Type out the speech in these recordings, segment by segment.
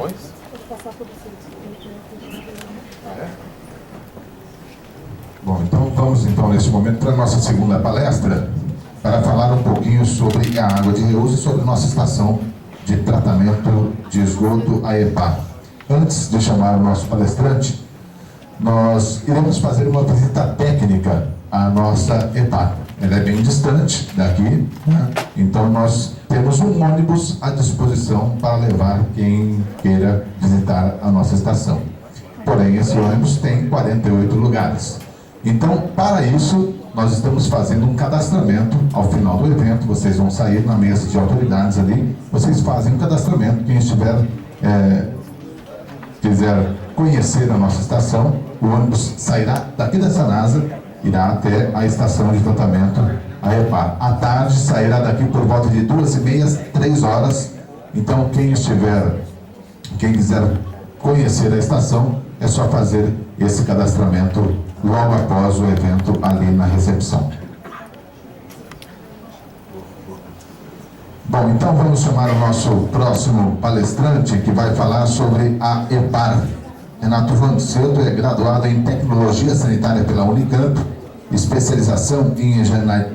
depois? Bom, então vamos neste momento para a nossa segunda palestra, para falar um pouquinho sobre a água de reuso e sobre a nossa estação de tratamento de esgoto, a EPAR. Antes de chamar o nosso palestrante, nós iremos fazer uma visita técnica à nossa EPAR. Ela é bem distante daqui, né? Então nós temos um ônibus à disposição para levar quem queira visitar a nossa estação. Porém, esse ônibus tem 48 lugares. Então, para isso, nós estamos fazendo um cadastramento ao final do evento. Vocês vão sair na mesa de autoridades ali, vocês fazem um cadastramento. Quem quiser conhecer a nossa estação, o ônibus sairá daqui da Sanasa, irá até a estação de tratamento, a EPAR. À tarde, sairá daqui por volta de 2h30, 3 horas. Então, quem quiser conhecer a estação, é só fazer esse cadastramento logo após o evento ali na recepção. Bom, então vamos chamar o nosso próximo palestrante, que vai falar sobre a EPAR. Renato Vanceto é graduado em Tecnologia Sanitária pela Unicamp, especialização em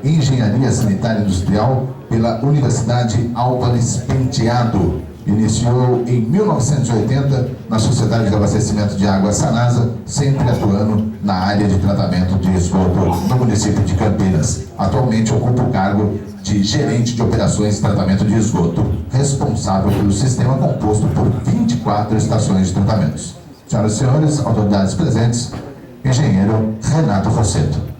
Engenharia Sanitária Industrial pela Universidade Álvares Penteado. Iniciou em 1980 na Sociedade de Abastecimento de Água Sanasa, sempre atuando na área de tratamento de esgoto no município de Campinas. Atualmente ocupa o cargo de Gerente de Operações de Tratamento de Esgoto, responsável pelo sistema composto por 24 estações de tratamentos. Senhoras e senhores, autoridades presentes, engenheiro Renato Vanceto.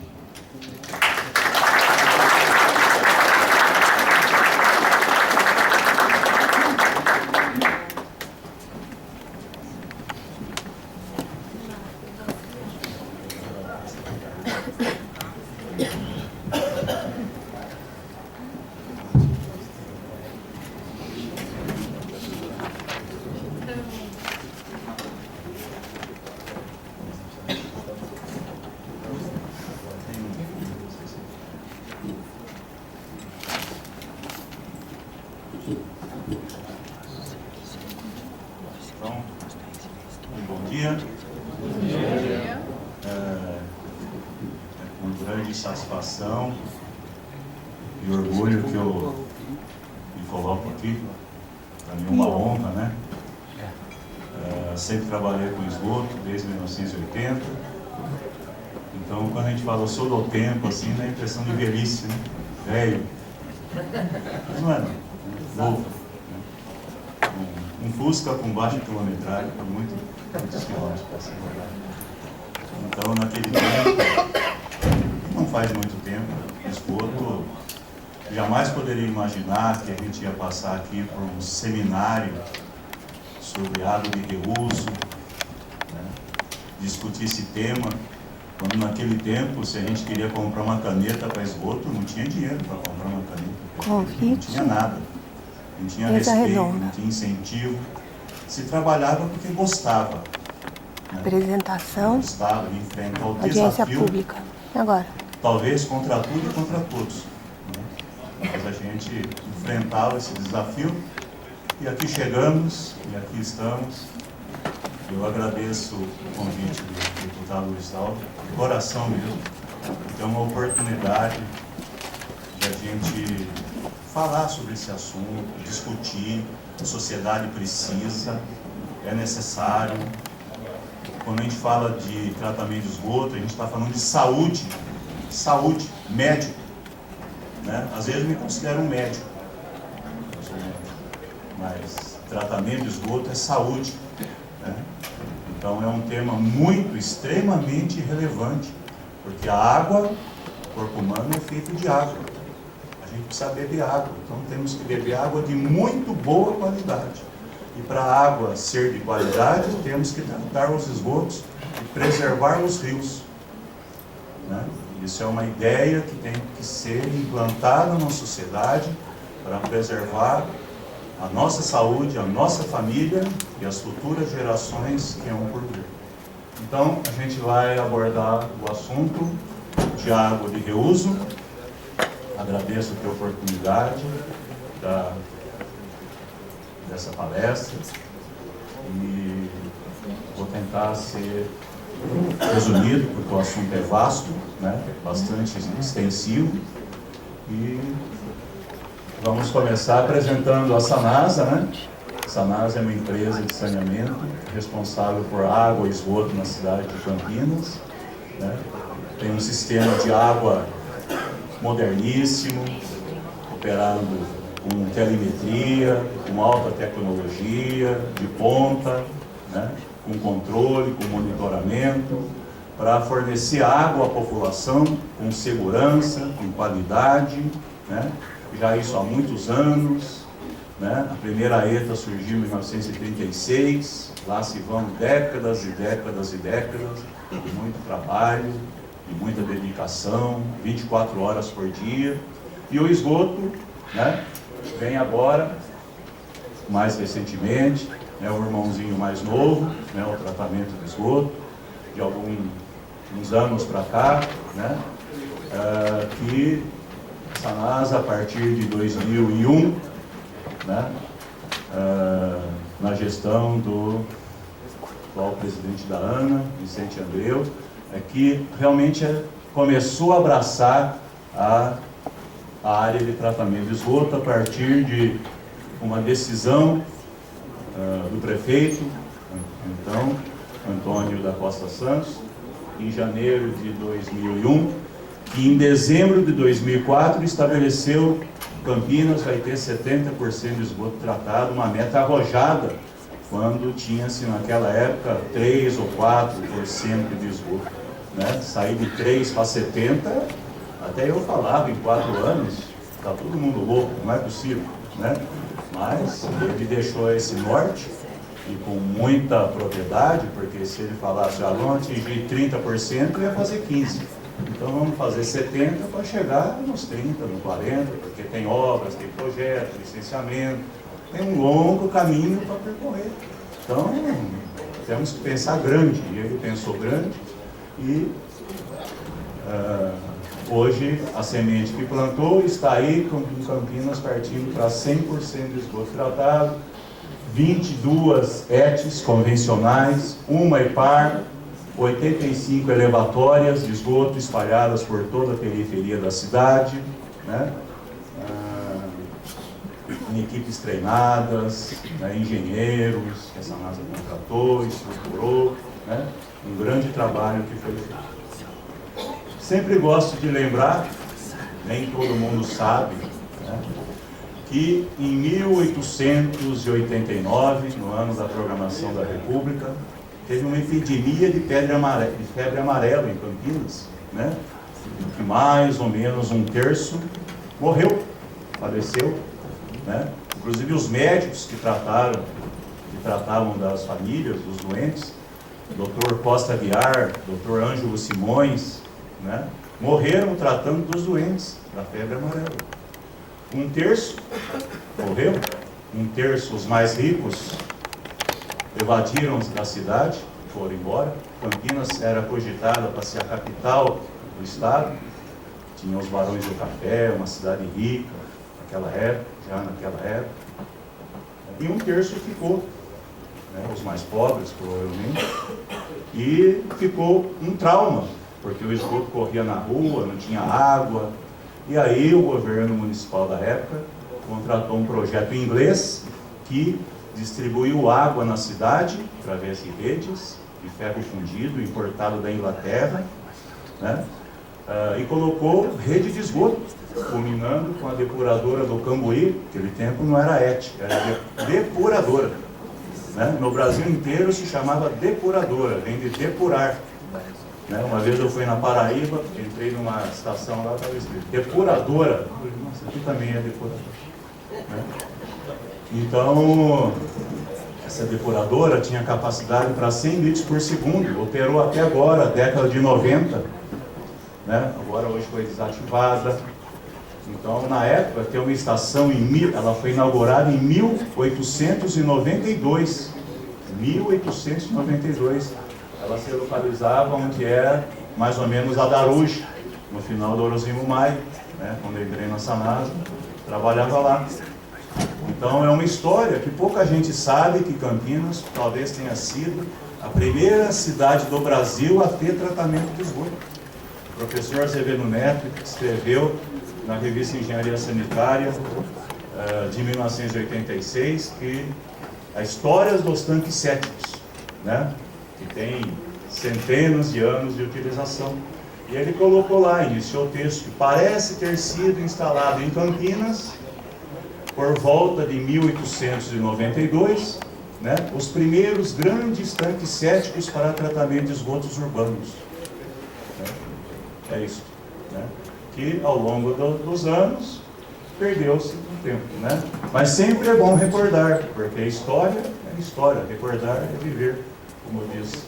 Satisfação e orgulho que eu me coloco aqui. Para mim é uma honra, né? Sempre trabalhei com esgoto desde 1980. Então, quando a gente fala sobre o tempo, assim, dá a impressão de velhice, né? Velho. Mas não é, não. Novo. Né? Um Fusca com baixa quilometragem, por muitos quilômetros. Assim. Então, naquele tempo, não faz muito tempo, esgoto, jamais poderia imaginar que a gente ia passar aqui por um seminário sobre água de reuso, né? Discutir esse tema, quando naquele tempo, se a gente queria comprar uma caneta para esgoto, não tinha dinheiro para comprar uma caneta, não tinha nada, não tinha respeito, não tinha incentivo, se trabalhava porque gostava. Né? Apresentação, gostava de enfrentar o audiência desafio, pública. E agora? Talvez contra tudo e contra todos. Né? Mas a gente enfrentava esse desafio e aqui chegamos e aqui estamos. Eu agradeço o convite do deputado Luiz Aldo, de coração mesmo. É uma oportunidade de a gente falar sobre esse assunto, discutir. A sociedade precisa, é necessário. Quando a gente fala de tratamento de esgoto, a gente está falando de saúde, médico. Né? Às vezes eu me considero um médico, mas tratamento de esgoto é saúde. Né? Então é um tema extremamente relevante, porque a água, o corpo humano é feito de água. A gente precisa beber água, então temos que beber água de muito boa qualidade. E para a água ser de qualidade, temos que tratar os esgotos e preservar os rios. Né? Isso é uma ideia que tem que ser implantada na sociedade para preservar a nossa saúde, a nossa família e as futuras gerações que hão por vir. Então, a gente vai abordar o assunto de água de reuso. Agradeço a oportunidade dessa palestra. E vou tentar ser resumido, porque o assunto é vasto, né? Bastante extensivo. E vamos começar apresentando a Sanasa, né? A Sanasa é uma empresa de saneamento responsável por água e esgoto na cidade de Campinas, né? Tem um sistema de água moderníssimo, operando com telemetria, com alta tecnologia, de ponta, né? Com controle, com monitoramento, para fornecer água à população com segurança, com qualidade, né? Já isso há muitos anos, né? A primeira ETA surgiu em 1936, lá se vão décadas e décadas e décadas de muito trabalho, de muita dedicação, 24 horas por dia. E o esgoto, né? Vem agora, mais recentemente, né? O irmãozinho mais novo, né? O tratamento do esgoto, de uns anos para cá, né? Que Sanasa, a partir de 2001, né? Na gestão do atual presidente da ANA, Vicente Andreu, que realmente começou a abraçar a área de tratamento de esgoto a partir de uma decisão do prefeito, então, Antônio da Costa Santos, em janeiro de 2001, que em dezembro de 2004 estabeleceu que Campinas vai ter 70% de esgoto tratado, uma meta arrojada, quando tinha-se naquela época 3 ou 4% de esgoto, né? Sair de 3 para 70, até eu falava em 4 anos, está todo mundo louco, não é possível, né? Mas ele deixou esse norte, e com muita propriedade, porque se ele falasse, vamos atingir 30%, ia fazer 15%. Então vamos fazer 70% para chegar nos 30%, nos 40%, porque tem obras, tem projeto, licenciamento, tem um longo caminho para percorrer. Então temos que pensar grande, e ele pensou grande, e hoje a semente que plantou está aí em Campinas partindo para 100% de esgoto tratado, 22 ETs convencionais, uma EPAR, 85 elevatórias de esgoto espalhadas por toda a periferia da cidade, né? Em equipes treinadas, né? Engenheiros que a Sanasa contratou, estruturou, né? Um grande trabalho que foi feito. Sempre gosto de lembrar, nem todo mundo sabe, né? Que em 1889, no ano da proclamação da República, teve uma epidemia de febre amarela em Campinas, né? Que mais ou menos 1/3 morreu, faleceu, né? Inclusive os médicos que tratavam das famílias, dos doentes, Dr. Costa Guiar, Dr. Ângelo Simões, né? Morreram tratando dos doentes da febre amarela. 1/3 morreu, 1/3 os mais ricos evadiram da cidade, foram embora. Campinas era cogitada para ser a capital do estado, tinha os Barões do Café, uma cidade rica naquela época, e 1/3 ficou, né, os mais pobres provavelmente, e ficou um trauma, porque o esgoto corria na rua, não tinha água. E aí o governo municipal da época contratou um projeto inglês que distribuiu água na cidade através de redes de ferro fundido importado da Inglaterra, né? E colocou rede de esgoto, culminando com a depuradora do Cambuí. Naquele tempo não era ET, era depuradora, né? No Brasil inteiro se chamava depuradora, vem de depurar. Uma vez eu fui na Paraíba, entrei numa estação lá, estava escrito depuradora. Nossa, aqui também é depuradora, né? Então, essa depuradora tinha capacidade para 100 litros por segundo, operou até agora, década de 90, né? Agora hoje foi desativada. Então, na época, tem uma estação, ela foi inaugurada em 1892. 1892. Ela se localizava onde é mais ou menos a Daruge, no final do Orozimo Maia, né? Quando eu entrei na Sanasa, trabalhava lá. Então é uma história que pouca gente sabe que Campinas talvez tenha sido a primeira cidade do Brasil a ter tratamento de esgoto. O professor Azevedo Neto escreveu na revista Engenharia Sanitária de 1986 que a história dos tanques sépticos, né, que tem centenas de anos de utilização. E ele colocou lá, iniciou o texto, que parece ter sido instalado em Campinas por volta de 1892, né, os primeiros grandes tanques sépticos para tratamento de esgotos urbanos. É isso, né, que ao longo dos anos perdeu-se o tempo, né? Mas sempre é bom recordar, porque história é história, recordar é viver, como diz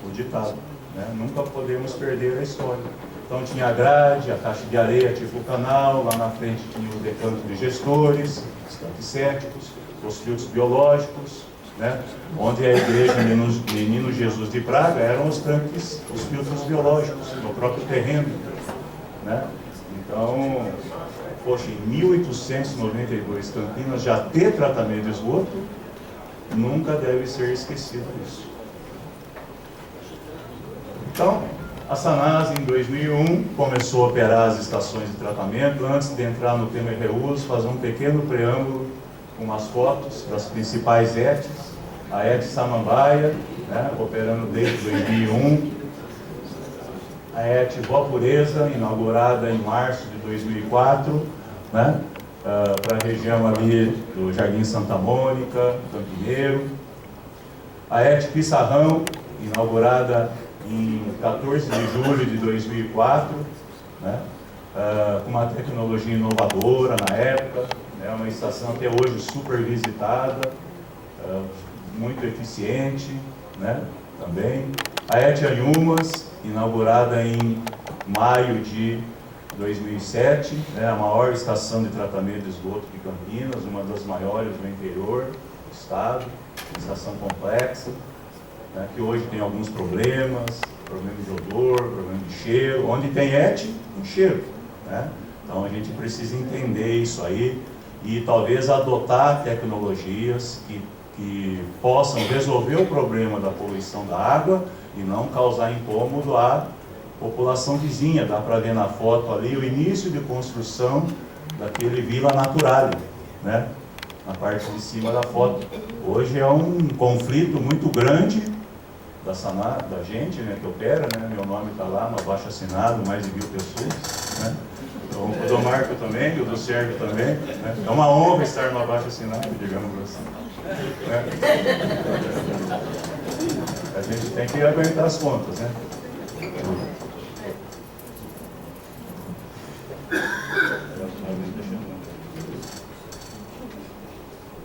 o ditado, né? Nunca podemos perder a história. Então tinha a grade, a caixa de areia tipo o canal, lá na frente tinha o recanto de gestores, os tanques sépticos, os filtros biológicos, né? Onde a igreja Menino Jesus de Praga eram os tanques, os filtros biológicos, no próprio terreno, né? Então, poxa, em 1892 Campinas já ter tratamento de esgoto, nunca deve ser esquecido isso. Então, a Sanasa em 2001 começou a operar as estações de tratamento. Antes de entrar no tema reuso, fazer um pequeno preâmbulo com umas fotos das principais ETs. A ET Samambaia, né, operando desde 2001. A ET Boa Pureza, inaugurada em março de 2004, né, para a região ali do Jardim Santa Mônica, Campineiro. A ET Pissarrão, inaugurada em 14 de julho de 2004, né, com uma tecnologia inovadora na época, né, uma estação até hoje super visitada, muito eficiente, né, também. A ET Anhumas, inaugurada em maio de 2007, né, a maior estação de tratamento de esgoto de Campinas, uma das maiores do interior do estado, estação complexa, né, que hoje tem alguns problemas, problema de odor, problema de cheiro. Onde tem ET, tem cheiro, né? Então a gente precisa entender isso aí e talvez adotar tecnologias que possam resolver o problema da poluição da água e não causar incômodo à população vizinha. Dá para ver na foto ali o início de construção daquele Vila Naturale, né, na parte de cima da foto. Hoje é um conflito muito grande da gente, né, que opera, né, meu nome está lá no abaixo assinado, mais de 1000 pessoas, né, então, o do Marco também, o do Sérgio também, né, é uma honra estar no abaixo assinado, digamos assim, né. A gente tem que aguentar as contas, né.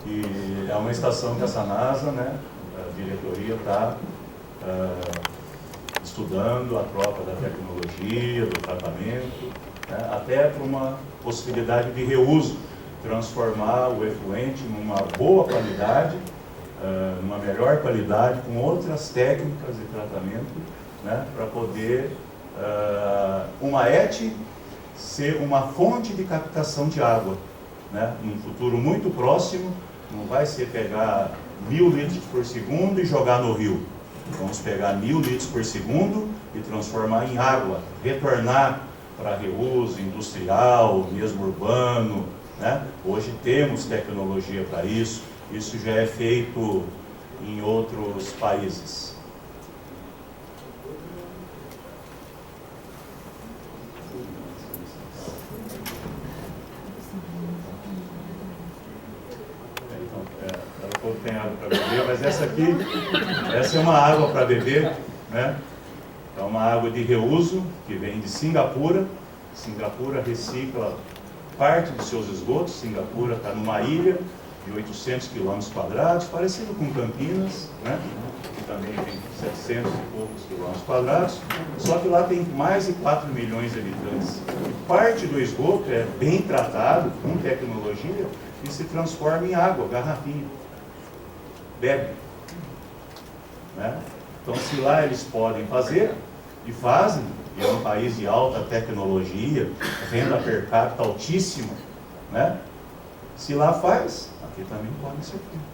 E é uma estação que a Sanasa, né, a diretoria está estudando a troca da tecnologia, do tratamento, né, até para uma possibilidade de reuso, transformar o efluente numa boa qualidade, numa melhor qualidade, com outras técnicas de tratamento, né, para poder uma ET ser uma fonte de captação de água, né, num futuro muito próximo. Não vai ser pegar 1000 litros por segundo e jogar no rio. Vamos pegar 1000 litros por segundo e transformar em água, retornar para reuso industrial, mesmo urbano, né? Hoje temos tecnologia para isso, isso já é feito em outros países. Tem água para beber, mas essa é uma água para beber, né? É uma água de reuso que vem de Singapura. Singapura recicla parte dos seus esgotos. Singapura está numa ilha de 800 km², parecido com Campinas, né, que também tem 700 e poucos km², só que lá tem mais de 4 milhões de habitantes. Parte do esgoto é bem tratado com tecnologia e se transforma em água, garrafinha. Bebe, né? Então, se lá eles podem fazer e fazem, e é um país de alta tecnologia, renda per capita altíssima, né? Se lá faz, aqui também pode ser feito,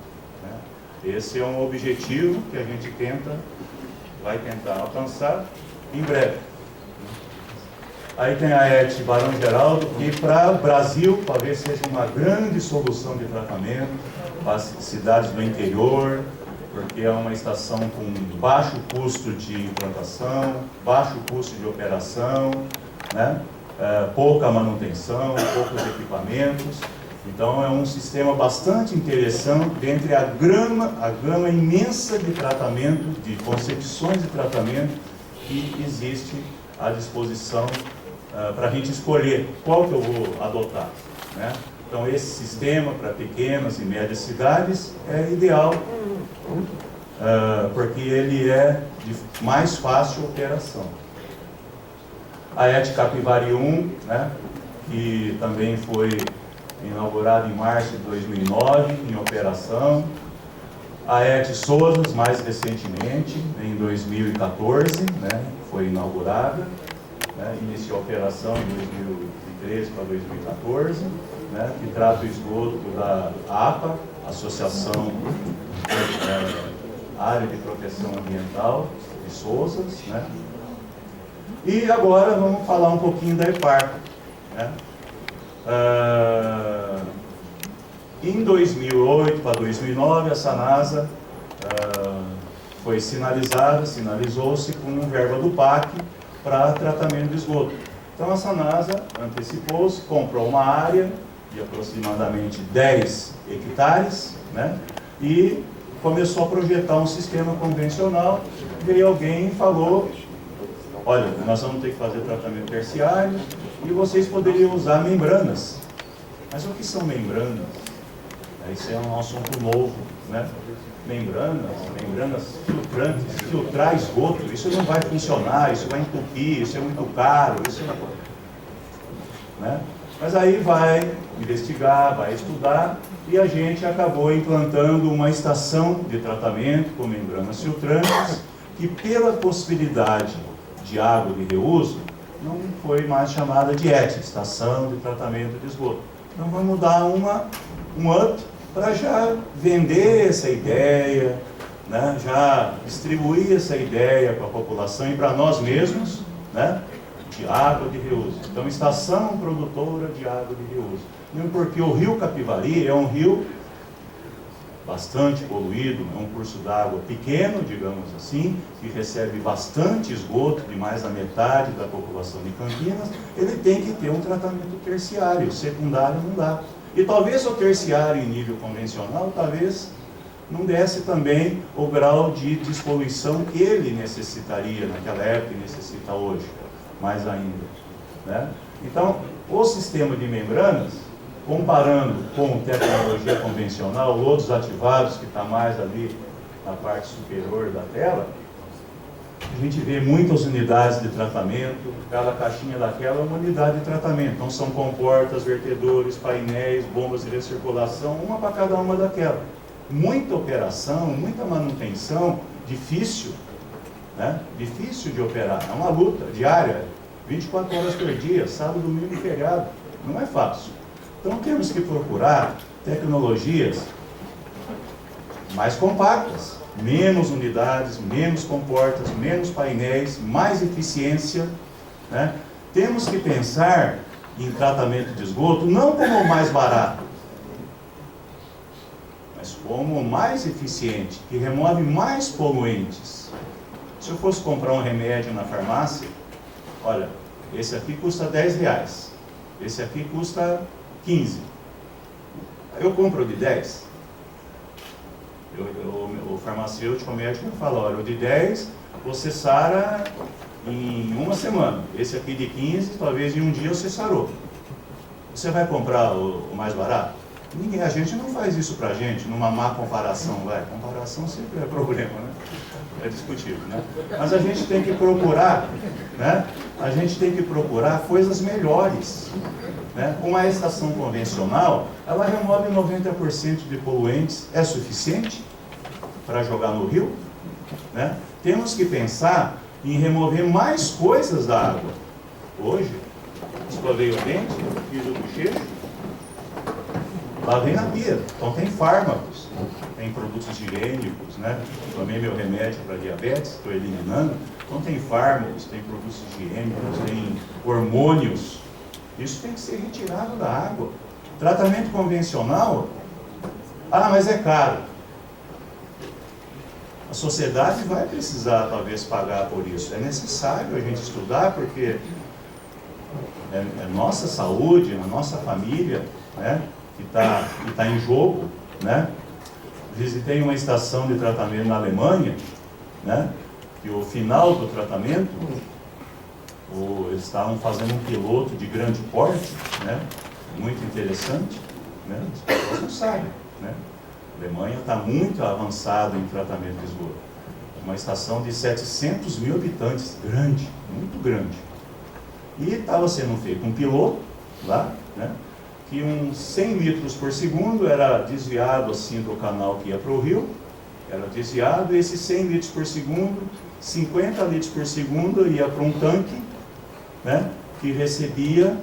né? Esse é um objetivo que a gente vai tentar alcançar em breve. Aí tem a ET Barão Geraldo, que para o Brasil talvez seja uma grande solução de tratamento para as cidades do interior, porque é uma estação com baixo custo de implantação, baixo custo de operação, né? Pouca manutenção, poucos equipamentos. Então é um sistema bastante interessante dentre a gama imensa de tratamento, de concepções de tratamento que existe à disposição para a gente escolher qual que eu vou adotar, né? Então esse sistema para pequenas e médias cidades é ideal, porque ele é de mais fácil operação. A ET Capivari 1, né, que também foi inaugurada em março de 2009, em operação. A ET Sousas, mais recentemente, em 2014, né, foi inaugurada, né, iniciou a operação em 2013 para 2014, né, que trata o esgoto da APA, Associação Área de Proteção Ambiental de Sousas, né. E agora vamos falar um pouquinho da EPAR, né. Em 2008 para 2009, a Sanasa foi sinalizou-se com verba do PAC para tratamento de esgoto. Então a Sanasa antecipou-se, comprou uma área de aproximadamente 10 hectares, né, e começou a projetar um sistema convencional. Veio alguém e falou: olha, nós vamos ter que fazer tratamento terciário e vocês poderiam usar membranas. Mas o que são membranas? Esse é um assunto novo, né? Membranas filtrantes, filtrar esgoto, isso não vai funcionar, isso vai entupir, isso é muito caro, isso né? Mas aí vai investigar, vai estudar, e a gente acabou implantando uma estação de tratamento com membranas filtrantes, que pela possibilidade de água de reuso, não foi mais chamada de ET, Estação de Tratamento de Esgoto. Então vamos dar um up para já vender essa ideia, né? Já distribuir essa ideia para a população e para nós mesmos, né? De água de reuso. Então, estação produtora de água de reuso. Porque o rio Capivari é um rio bastante poluído, é um curso d'água pequeno, digamos assim, que recebe bastante esgoto, de mais da metade da população de Campinas. Ele tem que ter um tratamento terciário, o secundário não dá. E talvez o terciário em nível convencional, talvez não desse também o grau de despoluição que ele necessitaria naquela época e necessita hoje, mais ainda, né? Então, o sistema de membranas, comparando com tecnologia convencional, lodos ativados, que está mais ali na parte superior da tela, a gente vê muitas unidades de tratamento, cada caixinha daquela é uma unidade de tratamento. Então são comportas, vertedores, painéis, bombas de recirculação, uma para cada uma daquela. Muita operação, muita manutenção, difícil, né? Difícil de operar, é uma luta diária, 24 horas por dia, sábado, domingo e feriado, não é fácil. Então temos que procurar tecnologias mais compactas, menos unidades, menos comportas, menos painéis, mais eficiência, né? Temos que pensar em tratamento de esgoto não como o mais barato, mas como o mais eficiente, que remove mais poluentes. Se eu fosse comprar um remédio na farmácia, olha, esse aqui custa R$10, esse aqui custa 15. Eu compro o de 10. O farmacêutico, o médico fala: olha, o de 10 você sara em uma semana, esse aqui de 15, talvez em um dia você sarou. Você vai comprar o mais barato? Ninguém, a gente não faz isso pra gente, numa má comparação, vai. Comparação sempre é problema, né? É discutível, né? Mas a gente tem que procurar, né? A gente tem que procurar coisas melhores, né? Uma estação convencional, ela remove 90% de poluentes, é suficiente para jogar no rio, né? Temos que pensar em remover mais coisas da água. Hoje, escovei o dente, fiz o bochecho, Ela vem na pia. Então tem fármacos, tem produtos higiênicos, né? Tomei meu remédio para diabetes, estou eliminando. Então tem fármacos, tem produtos higiênicos, tem hormônios. Isso tem que ser retirado da água. Tratamento convencional, mas é caro. A sociedade vai precisar, talvez, pagar por isso. É necessário a gente estudar, porque é nossa saúde, a nossa família, né, que tá em jogo, né? Visitei uma estação de tratamento na Alemanha, né, que o final do tratamento, eles estavam fazendo um piloto de grande porte, né, muito interessante, né, as pessoas não sabem, né? A Alemanha está muito avançada em tratamento de esgoto. Uma estação de 700 mil habitantes, grande, muito grande. E estava sendo feito um piloto lá, né, que uns 100 litros por segundo era desviado assim do canal que ia para o rio, era desviado, e esses 100 litros por segundo, 50 litros por segundo ia para um tanque, né, que recebia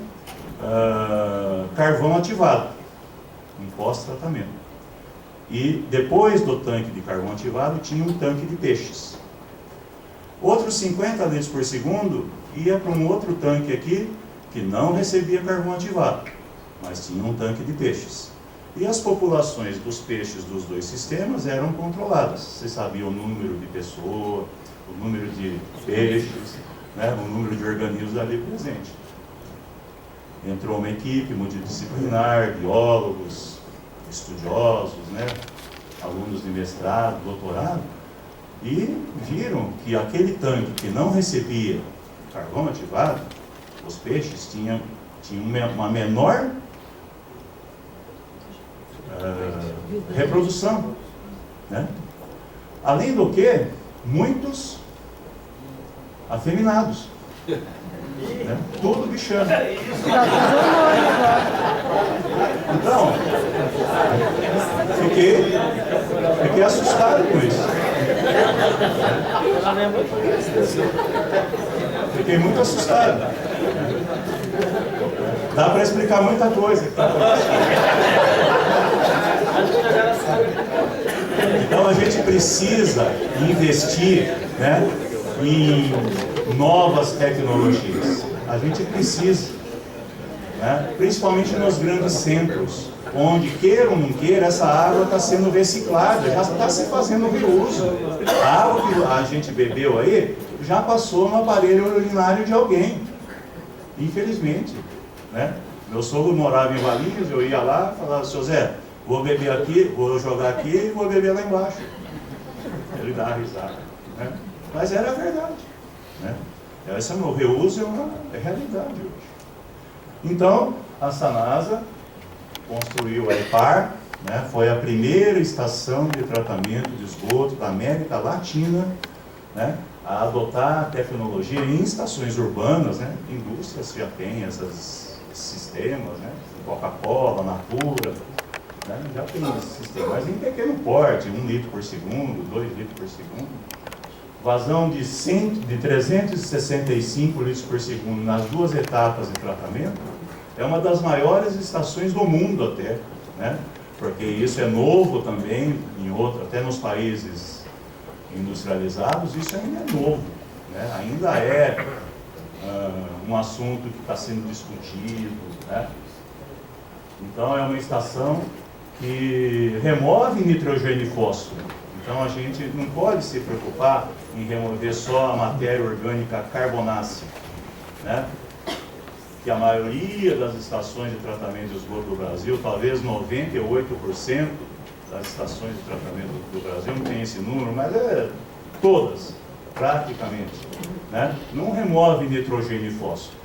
carvão ativado, em pós-tratamento. E depois do tanque de carvão ativado tinha um tanque de peixes. Outros 50 litros por segundo ia para um outro tanque aqui, que não recebia carvão ativado, mas tinha um tanque de peixes. E as populações dos peixes dos dois sistemas eram controladas. Você sabia o número de pessoas, o número de peixes, né, o número de organismos ali presente. Entrou uma equipe multidisciplinar, biólogos, estudiosos, né, alunos de mestrado, doutorado, e viram que aquele tanque que não recebia carvão ativado, os peixes tinham uma menor reprodução, né? Além do que, muitos afeminados, né? Tudo bichano. Então, fiquei assustado com isso. Fiquei muito assustado. Dá para explicar muita coisa. Então a gente precisa investir, né, em novas tecnologias. A gente precisa, né, principalmente nos grandes centros, onde, queira ou não queira, essa água está sendo reciclada, já está se fazendo reuso. A água que a gente bebeu aí já passou no aparelho urinário de alguém, infelizmente, né? Meu sogro morava em Valinhos, eu ia lá e falava: seu Zé, vou beber aqui, vou jogar aqui e vou beber lá embaixo. Ele dá risada, né? Mas era verdade, né? Esse meu reuso é realidade hoje. Então, a Sanasa construiu a EPAR, né? Foi a primeira estação de tratamento de esgoto da América Latina, né, a adotar a tecnologia em estações urbanas, né? Indústrias já têm esses sistemas, né? Coca-Cola, Natura, né? Já tem esse sistema, mas em pequeno porte, 1 litro por segundo, 2 litros por segundo. Vazão de 365 litros por segundo nas duas etapas de tratamento. É uma das maiores estações do mundo até, né? Porque isso é novo também, até nos países industrializados, isso ainda é novo, né? Ainda é um assunto que está sendo discutido, né? Então é uma estação que remove nitrogênio e fósforo. Então a gente não pode se preocupar em remover só a matéria orgânica carbonácea, né? Que a maioria das estações de tratamento de esgoto do Brasil, talvez 98% das estações de tratamento do Brasil, não tem esse número, mas todas, praticamente, né, não remove nitrogênio e fósforo,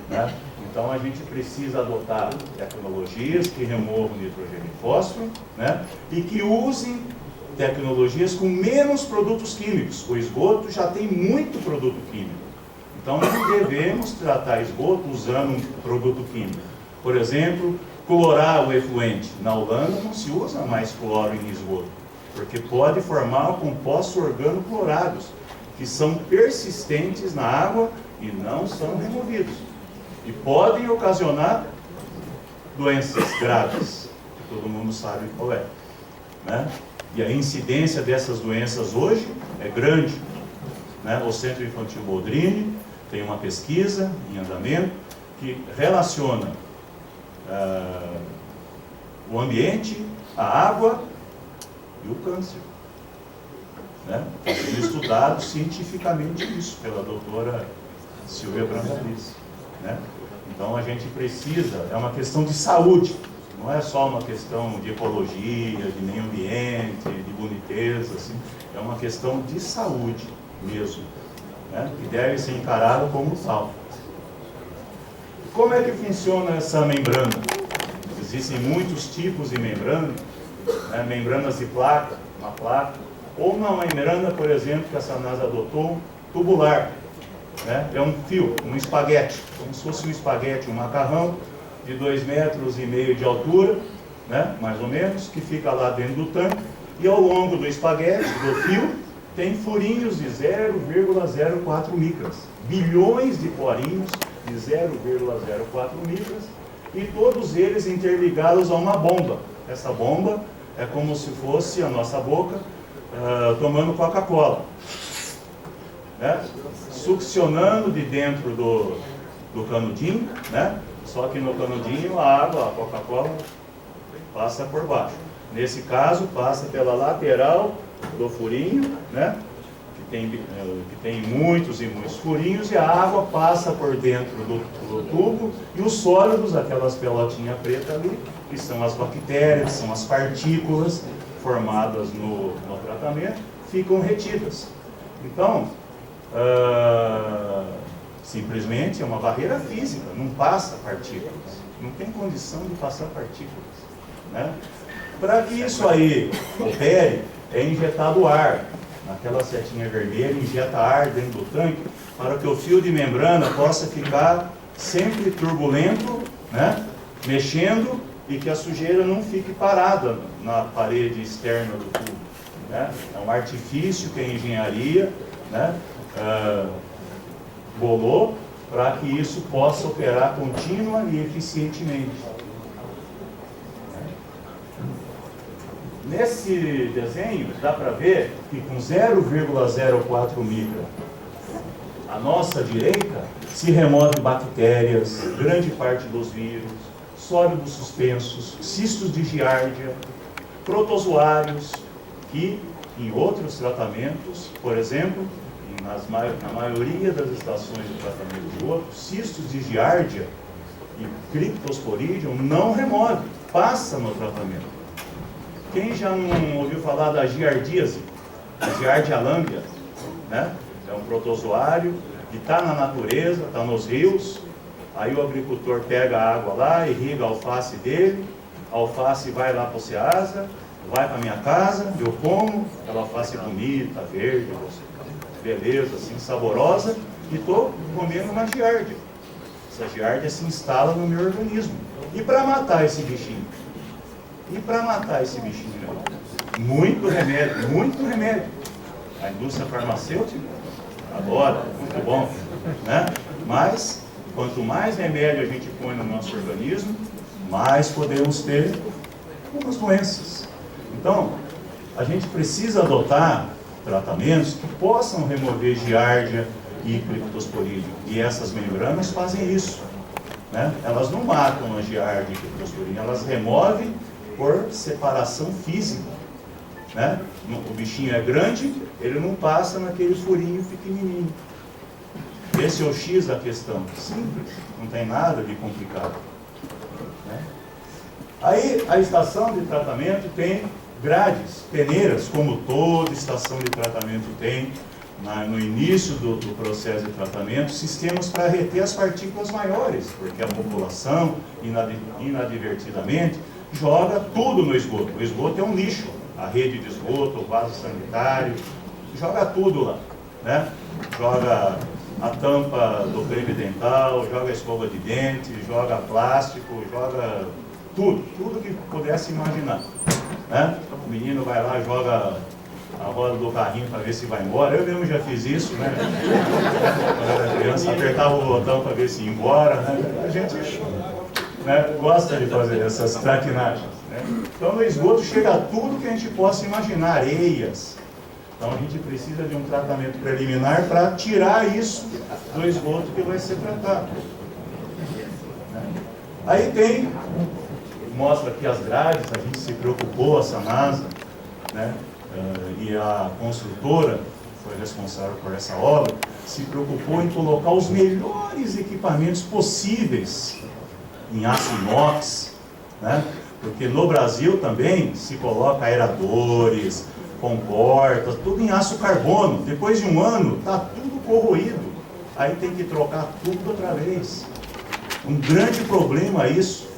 né? Então a gente precisa adotar tecnologias que removam nitrogênio e fósforo, né, e que usem tecnologias com menos produtos químicos. O esgoto já tem muito produto químico. Então, não devemos tratar esgoto usando um produto químico. Por exemplo, clorar o efluente. Na Holanda não se usa mais cloro em esgoto, porque pode formar compostos organoclorados, que são persistentes na água e não são removidos. E podem ocasionar doenças graves, todo mundo sabe qual é, né? E a incidência dessas doenças hoje é grande, né? O Centro Infantil Boldrini tem uma pesquisa em andamento que relaciona o ambiente, a água e o câncer, né? Está sendo estudado cientificamente isso pela doutora Silvia Brandaliz, né? Então a gente precisa, é uma questão de saúde, não é só uma questão de ecologia, de meio ambiente, de boniteza, assim, é uma questão de saúde mesmo, né? Que deve ser encarada como tal. Como é que funciona essa membrana? Existem muitos tipos de membrana, né? Membranas de placa, uma placa, ou uma membrana, por exemplo, que a Sanasa adotou, tubular, né? É um fio, um espaguete, como se fosse um espaguete, um macarrão de 2,5 metros de altura, né? Mais ou menos, que fica lá dentro do tanque, e ao longo do espaguete, do fio, tem furinhos de 0,04 micras, bilhões de porinhos de 0,04 micras, e todos eles interligados a uma bomba. Essa bomba é como se fosse a nossa boca tomando Coca-Cola, né? Succionando de dentro do canudinho, né? Só que no canudinho a água, a Coca-Cola, passa por baixo. Nesse caso, passa pela lateral do furinho, né? Que tem muitos e muitos furinhos, e a água passa por dentro do tubo, e os sólidos, aquelas pelotinhas pretas ali, que são as bactérias, são as partículas formadas no tratamento, ficam retidas. Então, simplesmente é uma barreira física, não passa partículas, não tem condição de passar partículas, né? Para que isso aí opere, é injetado ar, naquela setinha vermelha, injeta ar dentro do tanque, para que o fio de membrana possa ficar sempre turbulento, né? Mexendo, e que a sujeira não fique parada na parede externa do tubo, né? É um artifício que a engenharia, né, bolou para que isso possa operar contínua e eficientemente. Nesse desenho dá para ver que com 0,04 micra à nossa direita se remove bactérias, grande parte dos vírus, sólidos suspensos, cistos de giardia, protozoários, que em outros tratamentos, por exemplo, na maioria das estações de tratamento de outros, cistos de giardia e Cryptosporidium não remove, passa no tratamento. Quem já não ouviu falar da giardíase, a Giardia lambia, né? É um protozoário que está na natureza, está nos rios, aí o agricultor pega a água lá, irriga a alface dele, a alface vai lá para o Ceasa, vai para a minha casa, eu como, aquela alface bonita, verde, beleza, assim, saborosa, e estou comendo uma giardia. Essa giardia se instala no meu organismo. E para matar esse bichinho? Muito remédio. A indústria farmacêutica adora, muito bom, né? Mas, quanto mais remédio a gente põe no nosso organismo, mais podemos ter algumas doenças. Então, a gente precisa adotar tratamentos que possam remover giardia e Cryptosporidium. E essas membranas fazem isso, né? Elas não matam a giardia e Cryptosporidium, elas removem por separação física, né? O bichinho é grande, ele não passa naquele furinho pequenininho. Esse é o X da questão, simples, não tem nada de complicado, né? Aí a estação de tratamento tem grades, peneiras, como toda estação de tratamento tem, no início do processo de tratamento, sistemas para reter as partículas maiores, porque a população, inadvertidamente, joga tudo no esgoto. O esgoto é um lixo, a rede de esgoto, o vaso sanitário, joga tudo lá, né? Joga a tampa do creme dental, joga a escova de dente, joga plástico, joga tudo que pudesse imaginar, né? O menino vai lá, joga a roda do carrinho para ver se vai embora. Eu mesmo já fiz isso, né? Quando era criança, apertava o botão para ver se ia embora, né? A gente, né, gosta de fazer essas traquinagens, né? Então no esgoto chega tudo que a gente possa imaginar, areias. Então a gente precisa de um tratamento preliminar para tirar isso do esgoto que vai ser tratado. Aí tem, mostra aqui as grades, a gente se preocupou, a Sanasa, né? E a construtora foi responsável por essa obra, se preocupou em colocar os melhores equipamentos possíveis em aço inox, né? Porque no Brasil também se coloca aeradores, comportas, tudo em aço carbono. Depois de um ano, está tudo corroído. Aí tem que trocar tudo outra vez. Um grande problema isso.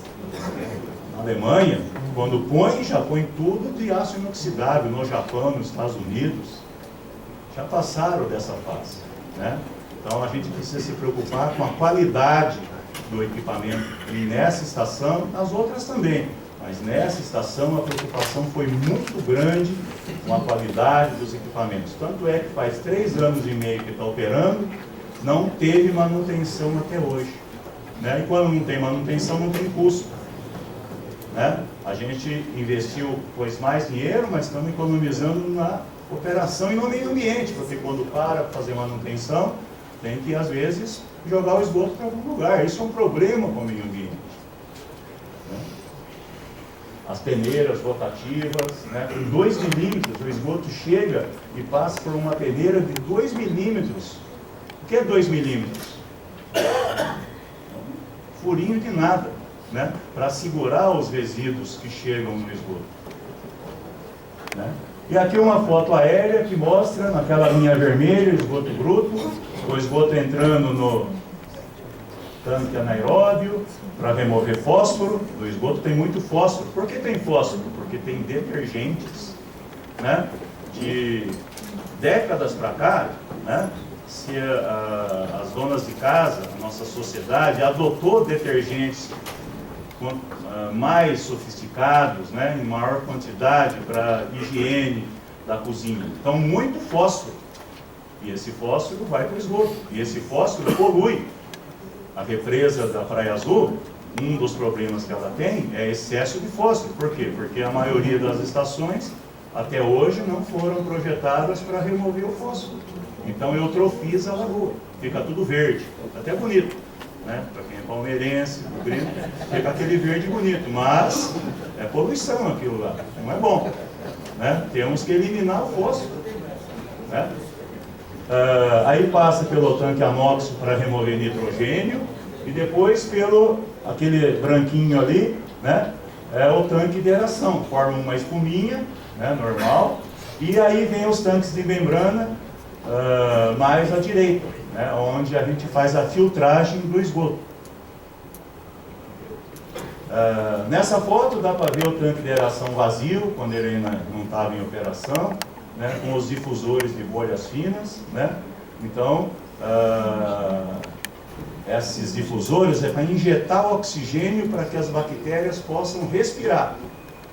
Na Alemanha, quando põe, já põe tudo de aço inoxidável. No Japão, nos Estados Unidos, já passaram dessa fase, né? Então a gente precisa se preocupar com a qualidade do equipamento. E nessa estação, nas outras também. Mas nessa estação a preocupação foi muito grande com a qualidade dos equipamentos. Tanto é que faz 3 anos e meio que está operando, não teve manutenção até hoje, né? E quando não tem manutenção, não tem custo, né? A gente investiu, pôs mais dinheiro, mas estamos economizando na operação e no meio ambiente, porque quando para fazer manutenção, tem que às vezes jogar o esgoto para algum lugar. Isso é um problema com o meio ambiente, né? As peneiras rotativas, né, com 2 milímetros, o esgoto chega e passa por uma peneira de 2 milímetros. O que é 2 milímetros? Furinho de nada, né, para segurar os resíduos que chegam no esgoto, né? E aqui uma foto aérea que mostra, naquela linha vermelha, o esgoto bruto, o esgoto entrando no tanque anaeróbio, para remover fósforo. Do esgoto tem muito fósforo. Por que tem fósforo? Porque tem detergentes, né? De décadas para cá, né? Se as donas de casa, a nossa sociedade, adotou detergentes mais sofisticados, né? Em maior quantidade para higiene da cozinha. Então, muito fósforo. E esse fósforo vai para o esgoto. E esse fósforo polui. A represa da Praia Azul, um dos problemas que ela tem é excesso de fósforo. Por quê? Porque a maioria das estações, até hoje, não foram projetadas para remover o fósforo. Então eutrofiza a lagoa, fica tudo verde, até bonito, né? Para quem é palmeirense, fica aquele verde bonito, mas é poluição aquilo lá, não é bom, né? Temos que eliminar o fósforo, né? Aí passa pelo tanque anóxico para remover nitrogênio e depois pelo aquele branquinho ali, né? É o tanque de aeração, forma uma espuminha, né? Normal, e aí vem os tanques de membrana mais à direita, né? Onde a gente faz a filtragem do esgoto. Nessa foto dá para ver o tanque de aeração vazio, quando ele ainda não estava em operação, né, com os difusores de bolhas finas, né? Então, esses difusores é para injetar oxigênio para que as bactérias possam respirar.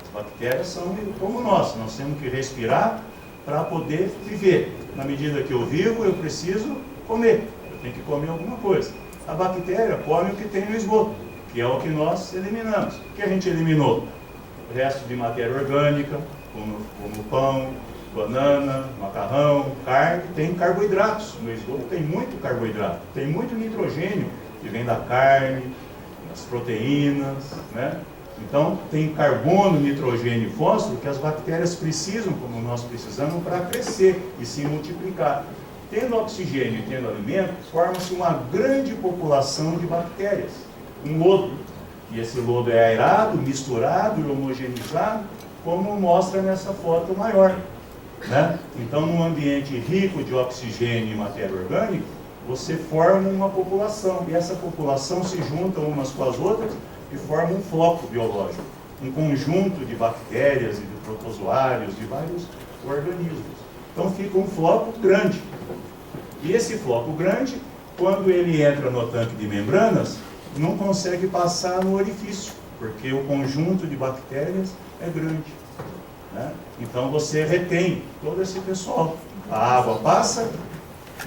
As bactérias são como nós temos que respirar para poder viver. Na medida que eu vivo, eu preciso comer, eu tenho que comer alguma coisa. A bactéria come o que tem no esgoto, que é o que nós eliminamos. O que a gente eliminou? O resto de matéria orgânica, como pão, banana, macarrão, carne, tem carboidratos. No esgoto tem muito carboidrato, tem muito nitrogênio que vem da carne, das proteínas, né? Então tem carbono, nitrogênio e fósforo que as bactérias precisam, como nós precisamos, para crescer e se multiplicar. Tendo oxigênio e tendo alimento, forma-se uma grande população de bactérias, um lodo. E esse lodo é aerado, misturado e homogeneizado, como mostra nessa foto maior, né? Então, num ambiente rico de oxigênio e matéria orgânica, você forma uma população, e essa população se junta umas com as outras e forma um floco biológico, um conjunto de bactérias e de protozoários, de vários organismos. Então fica um floco grande. E esse floco grande, quando ele entra no tanque de membranas, não consegue passar no orifício, porque o conjunto de bactérias é grande, né? Então você retém todo esse pessoal. A água passa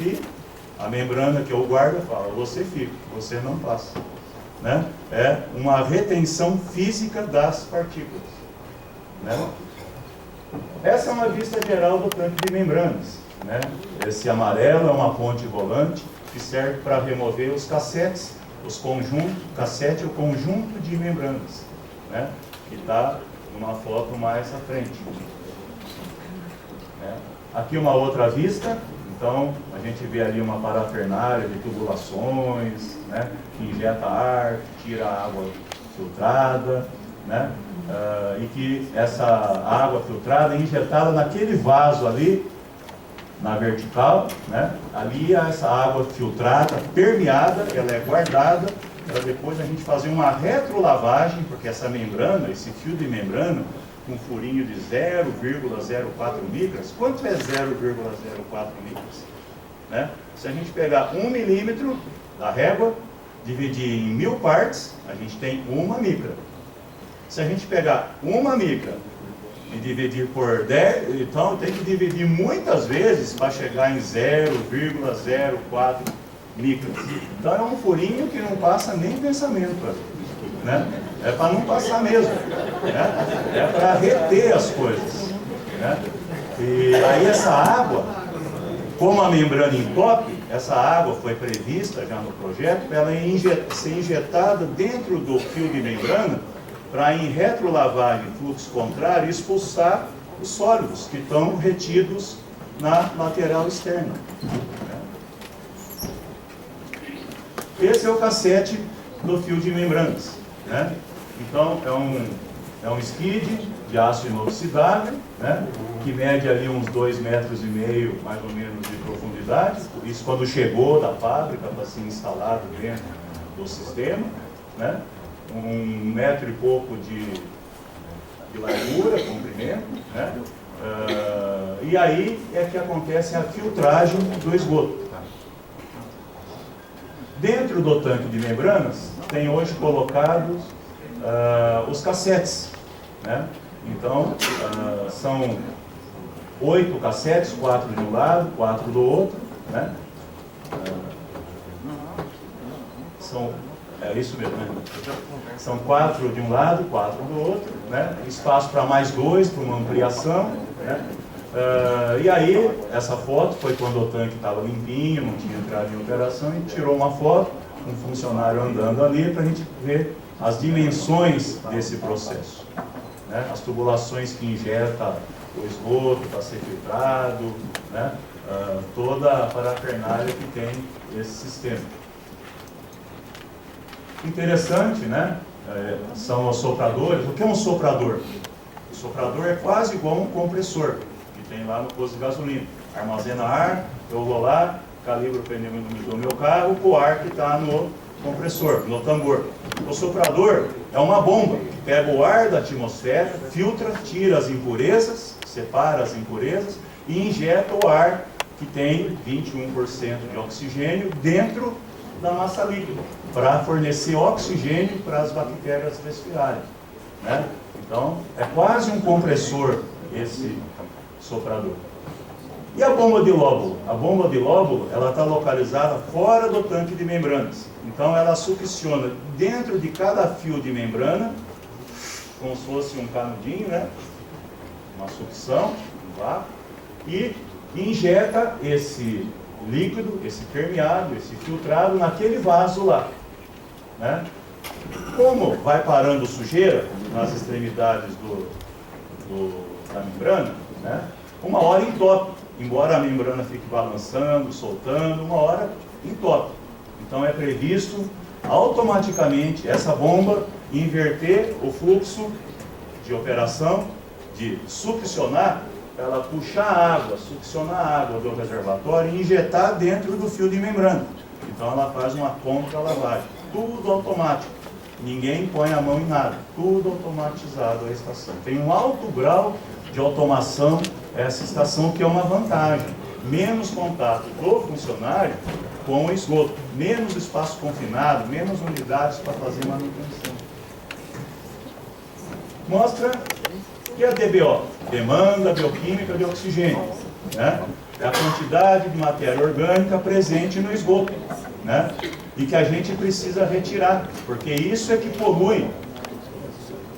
e a membrana que eu guardo fala, você fica, você não passa, né? É uma retenção física das partículas. né? Essa é uma vista geral do tanque de membranas, né? Esse amarelo é uma ponte rolante que serve para remover os cassetes, os conjuntos, cassete é o conjunto de membranas, né? Que está numa foto mais à frente. Né? Aqui uma outra vista, então a gente vê ali uma parafernália de tubulações, né? Que injeta ar, que tira a água filtrada, né? E que essa água filtrada é injetada naquele vaso ali, na vertical, né? Ali essa água filtrada, permeada, ela é guardada para depois a gente fazer uma retrolavagem, porque essa membrana, esse fio de membrana, com um furinho de 0,04 micras, quanto é 0,04 micras? Né? Se a gente pegar 1 milímetro da régua, dividir em 1000 partes, a gente tem 1 micra. Se a gente pegar 1 micra e dividir por 10, então tem que dividir muitas vezes para chegar em 0,04 micras. Então é um furinho que não passa nem pensamento, né? É para não passar mesmo, né? É para reter as coisas, né? E aí essa água, como a membrana entope, essa água foi prevista já no projeto para ela ser injetada dentro do fio de membrana para, em retrolavagem, fluxo contrário, expulsar os sólidos que estão retidos na lateral externa. Esse é o cassete do fio de membranas, né? Então, é um skid de aço inoxidável, né? Que mede ali uns 2,5 metros, mais ou menos, de profundidade. Isso quando chegou da fábrica para ser instalado dentro do sistema, né? 1 metro e pouco de largura, comprimento, né? E aí é que acontece a filtragem do esgoto. Dentro do tanque de membranas, tem hoje colocados os cassetes, né? Então, são 8 cassetes, 4 de um lado, 4 do outro, né? É isso mesmo, né? São 4 de um lado, 4 do outro, né? Espaço para mais 2, para uma ampliação, né? E aí, essa foto foi quando o tanque estava limpinho, não tinha entrado em operação, e tirou uma foto, um funcionário andando ali, para a gente ver as dimensões desse processo, né? As tubulações que injeta o esgoto para ser filtrado, né? Toda a parafernália que tem esse sistema. Interessante, né? São os sopradores. O que é um soprador? O soprador é quase igual um compressor que tem lá no posto de gasolina. Armazena ar, eu vou lá, calibro o pneu do meu carro com o ar que está no compressor, no tambor. O soprador é uma bomba que pega o ar da atmosfera, filtra, tira as impurezas, separa as impurezas e injeta o ar que tem 21% de oxigênio dentro da massa líquida, para fornecer oxigênio para as bactérias respirarem, né? Então, é quase um compressor esse soprador. E a bomba de lóbulo? A bomba de lóbulo, ela está localizada fora do tanque de membranas. Então, ela succiona dentro de cada fio de membrana, como se fosse um canudinho, né? Uma sucção, um vácuo, e injeta esse líquido, esse permeado, esse filtrado naquele vaso lá, né? Como vai parando sujeira nas extremidades da membrana, né? Uma hora entope, embora a membrana fique balançando, soltando, uma hora entope. Então é previsto automaticamente essa bomba inverter o fluxo de operação de succionar, ela puxar a água, succionar a água do reservatório e injetar dentro do fio de membrana. Então ela faz uma contra-lavagem. Tudo automático. Ninguém põe a mão em nada. Tudo automatizado a estação. Tem um alto grau de automação essa estação, que é uma vantagem. Menos contato do funcionário com o esgoto. Menos espaço confinado, menos unidades para fazer manutenção. Mostra que a DBO, demanda bioquímica de oxigênio, né? É a quantidade de matéria orgânica presente no esgoto, né? E que a gente precisa retirar, porque isso é que polui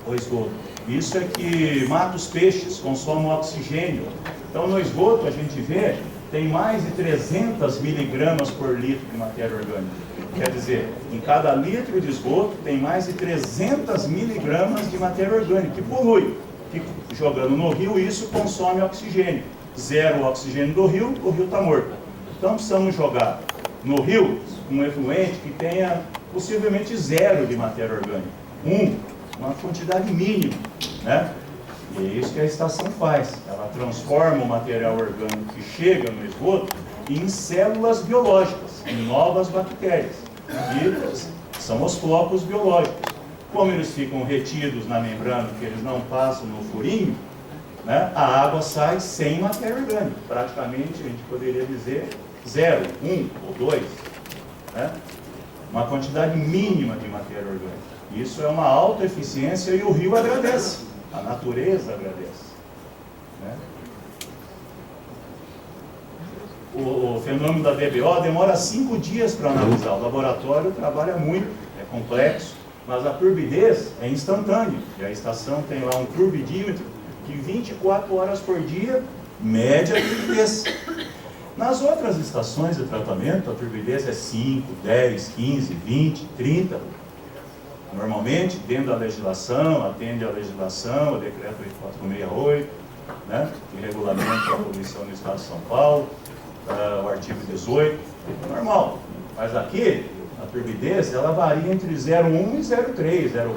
o esgoto. Isso é que mata os peixes, consome o oxigênio. Então, no esgoto, a gente vê, tem mais de 300 miligramas por litro de matéria orgânica. Quer dizer, em cada litro de esgoto tem mais de 300 miligramas de matéria orgânica, que polui. Que, jogando no rio, isso consome oxigênio. Zero o oxigênio do rio, o rio está morto. Então, precisamos jogar no rio um efluente que tenha possivelmente zero de matéria orgânica. Uma quantidade mínima, né? E é isso que a estação faz. Ela transforma o material orgânico que chega no esgoto em células biológicas, em novas bactérias. E são os flocos biológicos. Como eles ficam retidos na membrana, que eles não passam no furinho, né, a água sai sem matéria orgânica. Praticamente, a gente poderia dizer, 0, 1 ou 2. Né? Uma quantidade mínima de matéria orgânica. Isso é uma alta eficiência e o rio agradece. A natureza agradece. Né? O fenômeno da DBO demora 5 dias para analisar. O laboratório trabalha muito, é complexo, mas a turbidez é instantânea. E a estação tem lá um turbidímetro que 24 horas por dia mede a turbidez. Nas outras estações de tratamento, a turbidez é 5, 10, 15, 20, 30. Normalmente, dentro da legislação, atende à legislação, o decreto 8468, né, que regulamenta a poluição no estado de São Paulo, o artigo 18, normal. Mas aqui, a turbidez, ela varia entre 0,1 e 0,3,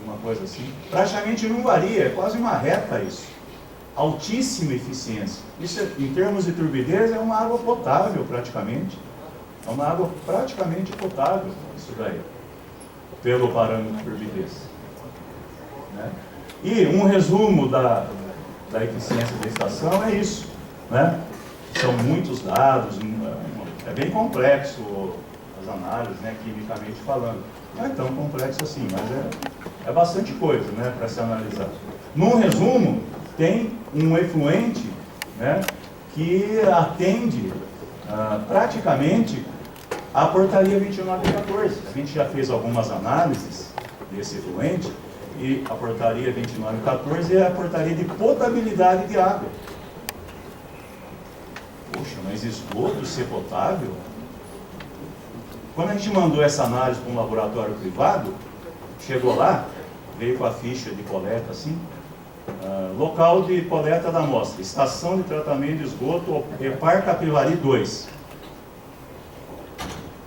uma coisa assim. Praticamente não varia, é quase uma reta isso. Altíssima eficiência. Isso, em termos de turbidez, é uma água potável, praticamente. É uma água praticamente potável, isso daí, pelo parâmetro de turbidez. Né? E um resumo da eficiência da estação é isso. Né? São muitos dados, é bem complexo as análises, né, quimicamente falando. Não é tão complexo assim, mas é bastante coisa, né, para se analisar. Num resumo, tem um efluente, né, que atende praticamente a portaria 2914. A gente já fez algumas análises desse efluente e a portaria 2914 é a portaria de potabilidade de água. Poxa, mas esgoto ser potável? Quando a gente mandou essa análise para um laboratório privado, chegou lá, veio com a ficha de coleta assim, local de coleta da amostra, estação de tratamento de esgoto, Repar Capivari 2.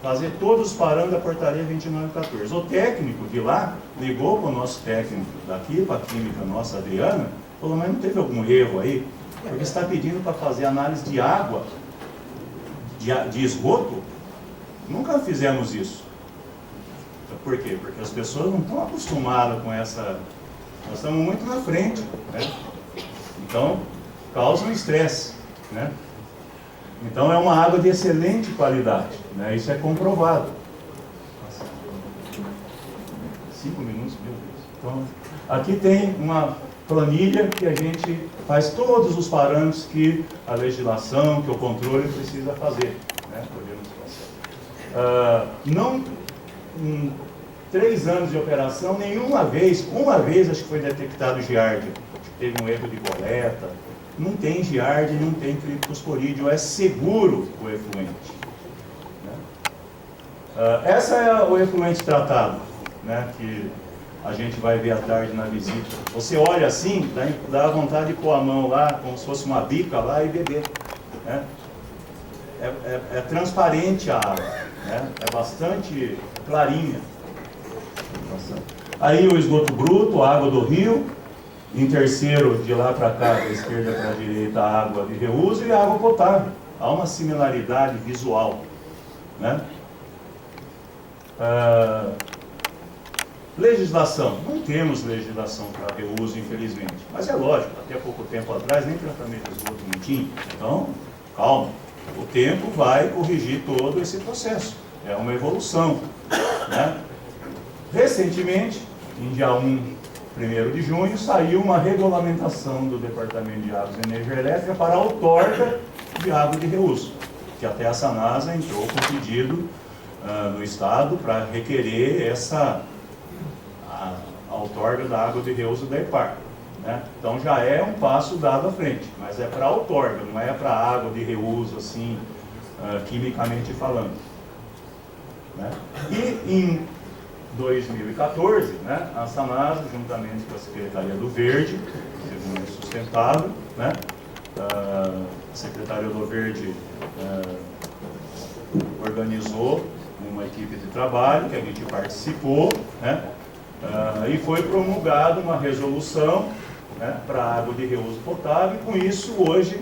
Fazer todos os parâmetros da portaria 2914. O técnico de lá ligou para o nosso técnico daqui, para a química nossa, Adriana, falou, mas não teve algum erro aí? Porque está pedindo para fazer análise de água, de esgoto? Nunca fizemos isso. Por quê? Porque as pessoas não estão acostumadas com essa... Nós estamos muito na frente, né? Então, causa um estresse, né? Então, é uma água de excelente qualidade, né? Isso é comprovado. 5 minutos, meu Deus. Então, aqui tem uma planilha que a gente faz todos os parâmetros que a legislação, que o controle precisa fazer, né? Não, em 3 anos de operação, uma vez acho que foi detectado giardia, teve um erro de coleta. Não tem giardia, não tem criptosporídeo, é seguro o efluente. Né? Essa é o efluente tratado, né, que a gente vai ver à tarde na visita. Você olha assim, dá vontade de pôr a mão lá, como se fosse uma bica lá e beber. Né? É transparente a água, né? É bastante clarinha. Aí o esgoto bruto, a água do rio. Em terceiro, de lá para cá, da esquerda para a direita, a água de reuso e a água potável. Há uma similaridade visual. Né? Legislação. Não temos legislação para reuso, infelizmente. Mas é lógico, até pouco tempo atrás, nem tratamento de esgoto não tinha. Então, calma. O tempo vai corrigir todo esse processo. É uma evolução. Né? Recentemente, em dia 1º de junho, saiu uma regulamentação do Departamento de Águas e Energia Elétrica para a outorga de água de reuso, que até a Sanasa entrou com pedido no Estado para requerer a outorga da água de reuso da EPAR. Né? Então já é um passo dado à frente, mas é para a outorga, não é para a água de reuso, assim, quimicamente falando. Né? E em 2014, né, a Sanasa, juntamente com a Secretaria do Verde, Desenvolvimento Sustentável, né, a Secretaria do Verde organizou uma equipe de trabalho que a gente participou, né, e foi promulgada uma resolução, né, para a água de reuso potável, e com isso hoje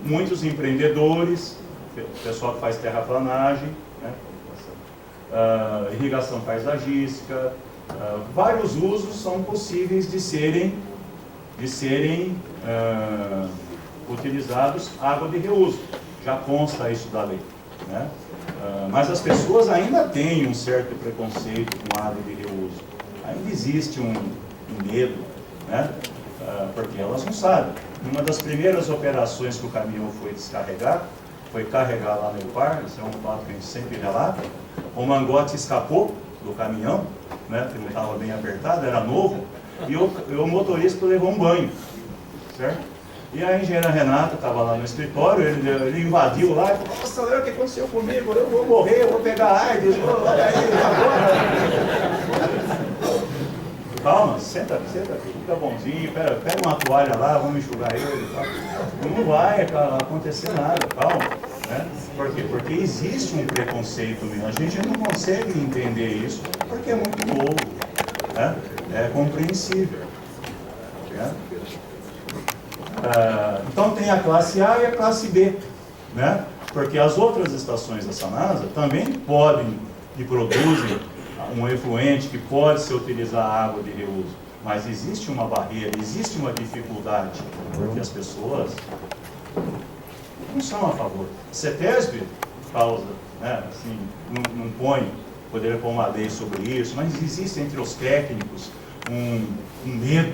muitos empreendedores, pessoal que faz terraplanagem, né, irrigação paisagística, vários usos são possíveis de serem utilizados água de reuso. Já consta isso da lei. Né? Mas as pessoas ainda têm um certo preconceito com água de reuso. Ainda existe um medo, né? Porque elas não sabem. Uma das primeiras operações que o caminhão foi descarregar, foi carregar lá no EPAR, isso é um fato que a gente sempre relata, o mangote escapou do caminhão, né, que não estava bem apertado, era novo, e o motorista levou um banho, certo? E a engenheira Renata estava lá no escritório, ele invadiu lá e falou: nossa, olha o que aconteceu comigo, eu vou morrer, eu vou pegar AIDS, olha aí, agora. Calma, senta aqui, fica bonzinho, pega uma toalha lá, vamos enxugar ele e tal. Não vai acontecer nada, calma. Né? Por quê? Porque existe um preconceito mesmo. A gente não consegue entender isso porque é muito novo. Né? É compreensível. Né? Então tem a classe A e a classe B. Né? Porque as outras estações da Sanasa também podem e produzem um efluente que pode ser utilizar água de reuso. Mas existe uma barreira, existe uma dificuldade, porque as pessoas não são a favor. A CETESB causa, né, assim, não põe, poderia pôr uma lei sobre isso, mas existe entre os técnicos um medo,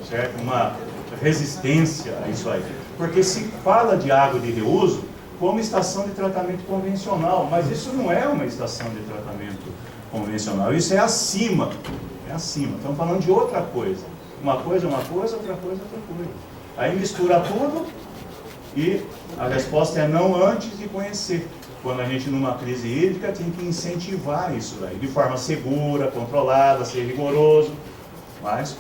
certo? Uma resistência a isso aí. Porque se fala de água de reuso como estação de tratamento convencional, mas isso não é uma estação de tratamento convencional, isso é acima. Estamos falando de outra coisa. Uma coisa é uma coisa, outra coisa é outra coisa. Aí mistura tudo e a resposta é não antes de conhecer. Quando a gente, numa crise hídrica, tem que incentivar isso daí, de forma segura, controlada, ser rigoroso, mas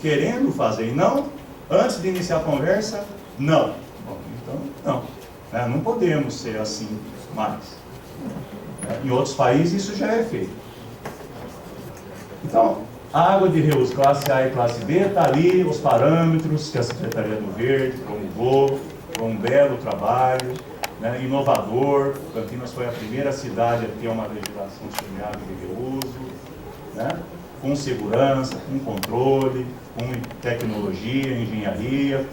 querendo fazer. E não, antes de iniciar a conversa, não. Bom, então, não. Não podemos ser assim mais. Em outros países isso já é feito. Então, a água de reuso classe A e classe B, está ali os parâmetros que a Secretaria do Verde promulgou, foi um belo trabalho, né, inovador. Campinas foi a primeira cidade a ter uma legislação sobre água de reuso, né, com segurança, com controle, com tecnologia, engenharia,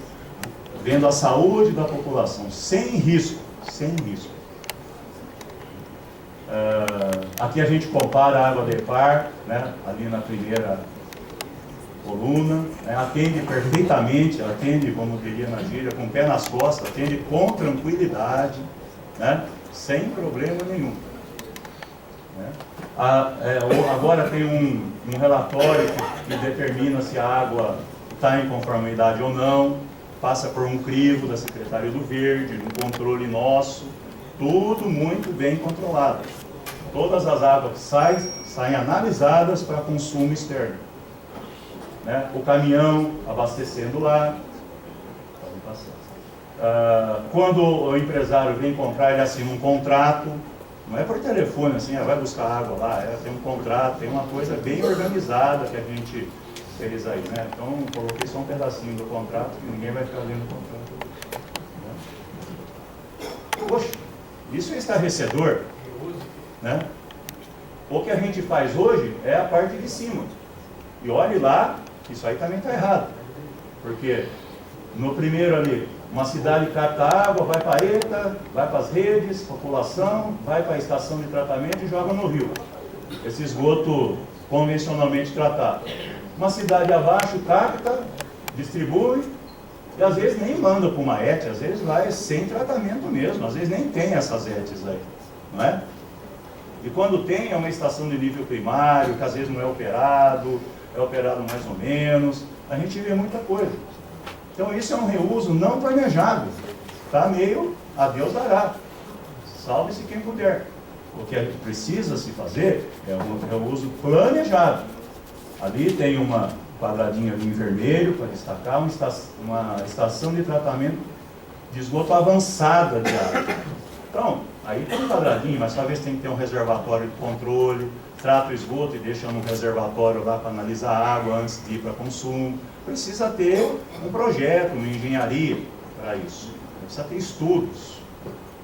vendo a saúde da população, sem risco. Aqui a gente compara a água de EPAR, né, ali na primeira coluna, né, atende perfeitamente, atende, como diria na gíria, com o pé nas costas, atende com tranquilidade, né, sem problema nenhum. Né. Agora tem um relatório que determina se a água está em conformidade ou não, passa por um crivo da Secretaria do Verde, um controle nosso, tudo muito bem controlado. Todas as águas que saem analisadas para consumo externo. Né? O caminhão abastecendo lá. Quando o empresário vem comprar, ele assina um contrato. Não é por telefone assim, vai buscar água lá. Tem um contrato, tem uma coisa bem organizada que a gente fez aí. Né? Então, coloquei só um pedacinho do contrato, que ninguém vai ficar lendo o contrato. Poxa, isso é estarrecedor. Né? O que a gente faz hoje é a parte de cima. E olhe lá, isso aí também está errado. Porque no primeiro ali, uma cidade capta água, vai para a ETA, vai para as redes, população, vai para a estação de tratamento e joga no rio. Esse esgoto convencionalmente tratado. Uma cidade abaixo capta, distribui, e às vezes nem manda para uma ET, às vezes vai sem tratamento mesmo, às vezes nem tem essas ETs aí, não é? E quando tem, é uma estação de nível primário, que às vezes não é operado, é operado mais ou menos, a gente vê muita coisa. Então isso é um reuso não planejado, está meio a Deus dará, salve-se quem puder. O que precisa se fazer é um reuso planejado. Ali tem uma quadradinha ali em vermelho para destacar, uma estação de tratamento de esgoto avançada de água. Então, aí tem um quadradinho, mas talvez tem que ter um reservatório de controle, trata o esgoto e deixa no reservatório lá para analisar a água antes de ir para consumo. Precisa ter um projeto, uma engenharia para isso. Precisa ter estudos.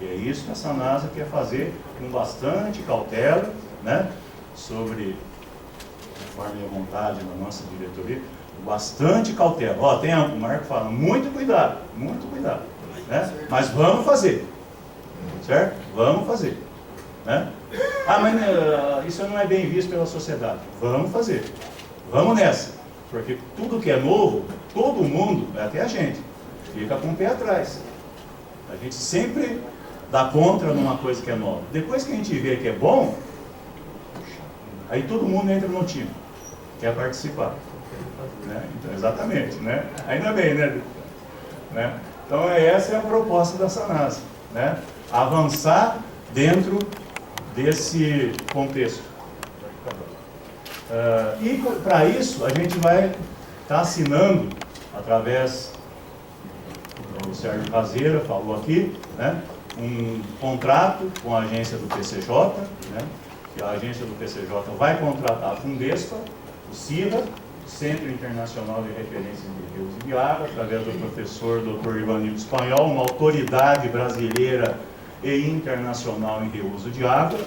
E é isso que a Sanasa quer fazer com bastante cautela, né? Sobre, conforme a vontade da nossa diretoria, bastante cautela. Ó, tem o Marco fala, muito cuidado, né? Mas vamos fazer, certo? Vamos fazer, né? Ah, mas isso não é bem visto pela sociedade. Vamos fazer, vamos nessa, porque tudo que é novo, todo mundo, até a gente, fica com o pé atrás. A gente sempre dá contra numa coisa que é nova. Depois que a gente vê que é bom, aí todo mundo entra no time, quer participar, né? Então, exatamente, né? Ainda bem, né? Então essa é a proposta da Sanasa, né? Avançar dentro desse contexto. E para isso a gente vai estar assinando, através do Sérgio Caseira falou aqui, né? Um contrato com a agência do PCJ, né? Que a agência do PCJ vai contratar a Fundespa, o CIRA, Centro Internacional de Referência de Reuso de Água, através do professor Dr. Ivanildo Espanhol, uma autoridade brasileira e internacional em reuso de água,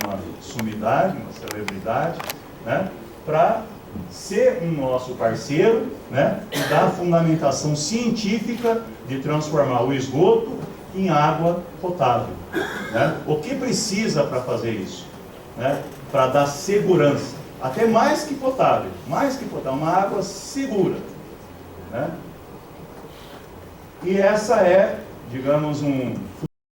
uma sumidade, uma celebridade, né? Para ser um nosso parceiro, né? E dar a fundamentação científica de transformar o esgoto em água potável, né? O que precisa para fazer isso, né? Para dar segurança, até mais que potável, uma água segura, né? E essa é, digamos, um